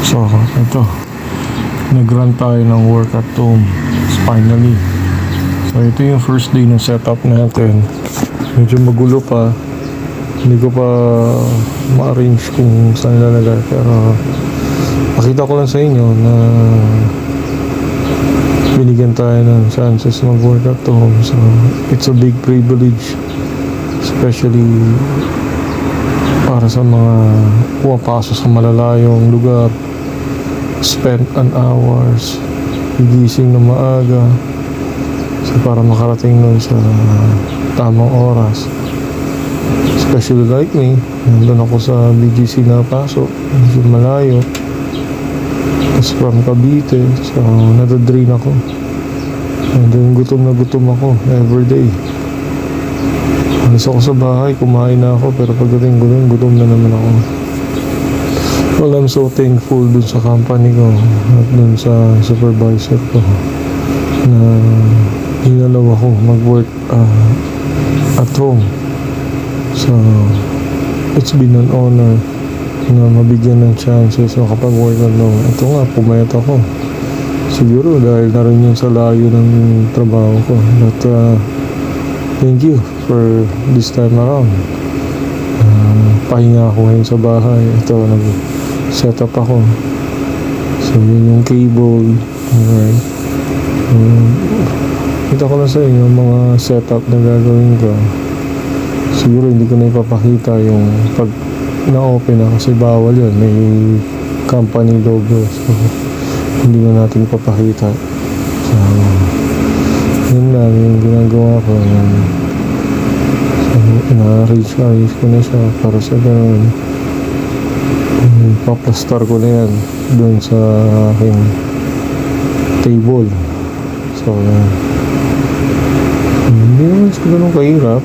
So, ito. Nag-run tayo ng work at home. Finally. So, ito yung first day ng setup natin. Medyo magulo pa. Hindi ko pa ma-arrange kung saan lalagay. Pero, pakita ko lang sa inyo na binigyan tayo ng chances mag-work at home. So, it's a big privilege. Especially para sa mga pumapasok sa malalayong lugar, spend an hours, gigising na maaga, so para makarating nun sa tamang oras. Especially like me, nandun ako sa BGC na pasok, medyo malayo, tapos from Cavite, so nadadrain ako, and then gutom ako everyday. Alis ako sa bahay, kumain na ako, pero pagdating ko dun, gutom na naman ako. Well, I'm so thankful dun sa company ko at dun sa supervisor ko na hinalaw ako mag-work at home. So, it's been an honor na mabigyan ng chances makapag-work at home. Ito nga, pumayat ako. Siguro dahil na rin yun sa layo ng trabaho ko. But, thank you for this time around. Pahinga ako ngayon sa bahay. Ito, nag-set up ako. So, yun yung cable. Alright. Kita ko lang sa inyo mga setup na gagawin ko. Siguro hindi ko na ipapakita yung pag na-open na kasi bawal yun. May company logo. So, hindi na natin ipapakita. So, yun lang yung ginagawa ko. Na-arrange ko na siya para sa ganun. Paplastar ko na yan doon sa aking table. So, hindi naman siguro kahirap.